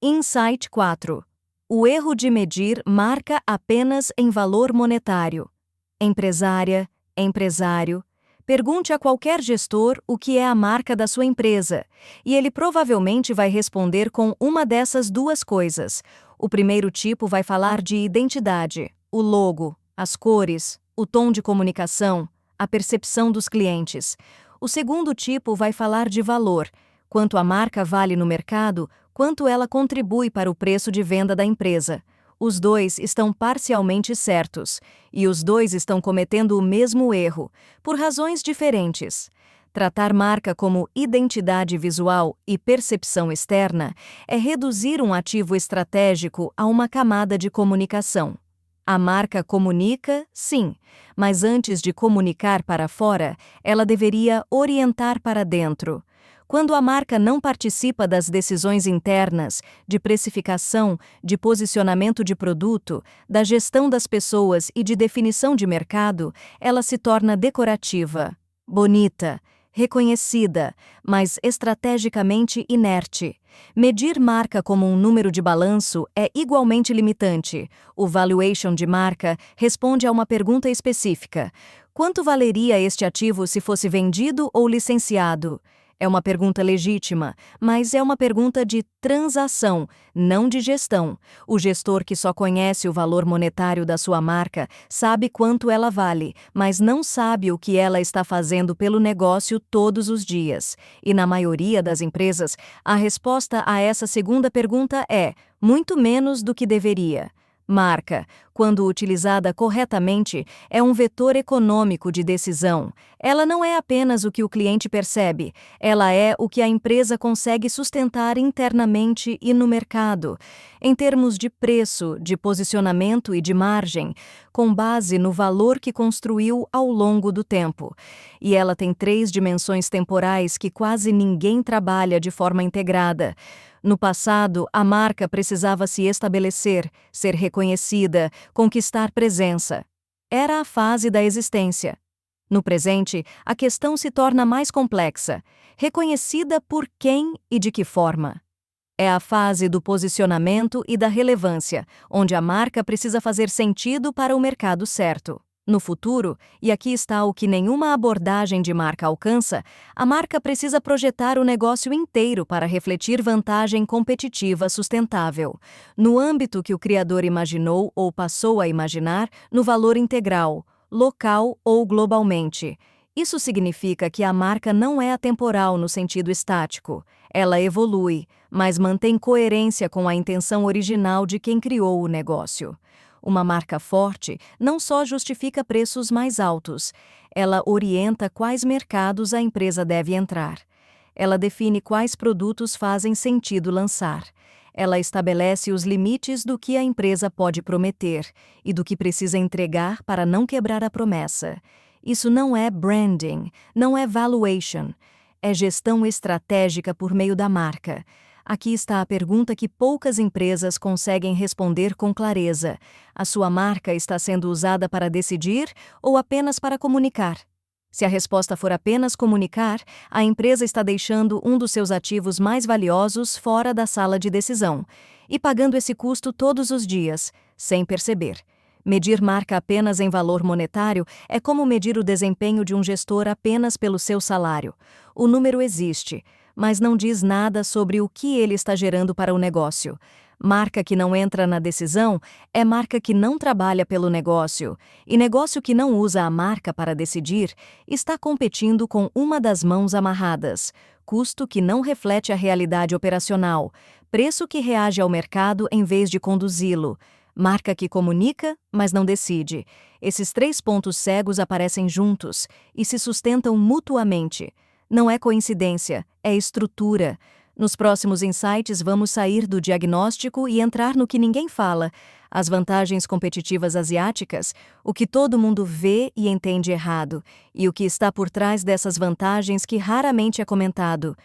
Insight 4. O erro de medir marca apenas em valor monetário. Empresária, empresário, pergunte a qualquer gestor o que é a marca da sua empresa, e ele provavelmente vai responder com uma dessas duas coisas. O primeiro tipo vai falar de identidade, o logo, as cores, o tom de comunicação, a percepção dos clientes. O segundo tipo vai falar de valor, quanto a marca vale no mercado, quanto ela contribui para o preço de venda da empresa. Os dois estão parcialmente certos, e os dois estão cometendo o mesmo erro, por razões diferentes. Tratar marca como identidade visual e percepção externa é reduzir um ativo estratégico a uma camada de comunicação. A marca comunica, sim, mas antes de comunicar para fora, ela deveria orientar para dentro. Quando a marca não participa das decisões internas, de precificação, de posicionamento de produto, da gestão das pessoas e de definição de mercado, ela se torna decorativa, bonita, reconhecida, mas estrategicamente inerte. Medir marca como um número de balanço é igualmente limitante. O valuation de marca responde a uma pergunta específica: quanto valeria este ativo se fosse vendido ou licenciado? É uma pergunta legítima, mas é uma pergunta de transação, não de gestão. O gestor que só conhece o valor monetário da sua marca sabe quanto ela vale, mas não sabe o que ela está fazendo pelo negócio todos os dias. E na maioria das empresas, a resposta a essa segunda pergunta é muito menos do que deveria. Marca, quando utilizada corretamente, é um vetor econômico de decisão. Ela não é apenas o que o cliente percebe, ela é o que a empresa consegue sustentar internamente e no mercado, em termos de preço, de posicionamento e de margem, com base no valor que construiu ao longo do tempo. E ela tem 3 dimensões temporais que quase ninguém trabalha de forma integrada. No passado, a marca precisava se estabelecer, ser reconhecida, conquistar presença. Era a fase da existência. No presente, a questão se torna mais complexa. Reconhecida por quem e de que forma? É a fase do posicionamento e da relevância, onde a marca precisa fazer sentido para o mercado certo. No futuro, e aqui está o que nenhuma abordagem de marca alcança, a marca precisa projetar o negócio inteiro para refletir vantagem competitiva sustentável, no âmbito que o criador imaginou ou passou a imaginar, no valor integral, local ou globalmente. Isso significa que a marca não é atemporal no sentido estático. Ela evolui, mas mantém coerência com a intenção original de quem criou o negócio. Uma marca forte não só justifica preços mais altos, ela orienta quais mercados a empresa deve entrar. Ela define quais produtos fazem sentido lançar. Ela estabelece os limites do que a empresa pode prometer e do que precisa entregar para não quebrar a promessa. Isso não é branding, não é valuation, é gestão estratégica por meio da marca. Aqui está a pergunta que poucas empresas conseguem responder com clareza: a sua marca está sendo usada para decidir ou apenas para comunicar? Se a resposta for apenas comunicar, a empresa está deixando um dos seus ativos mais valiosos fora da sala de decisão, e pagando esse custo todos os dias, sem perceber. Medir marca apenas em valor monetário é como medir o desempenho de um gestor apenas pelo seu salário. O número existe, mas não diz nada sobre o que ele está gerando para o negócio. Marca que não entra na decisão é marca que não trabalha pelo negócio, e negócio que não usa a marca para decidir está competindo com uma das mãos amarradas, custo que não reflete a realidade operacional, preço que reage ao mercado em vez de conduzi-lo, marca que comunica, mas não decide. Esses 3 pontos cegos aparecem juntos e se sustentam mutuamente. Não é coincidência, é estrutura. Nos próximos insights vamos sair do diagnóstico e entrar no que ninguém fala, as vantagens competitivas asiáticas, o que todo mundo vê e entende errado, e o que está por trás dessas vantagens que raramente é comentado.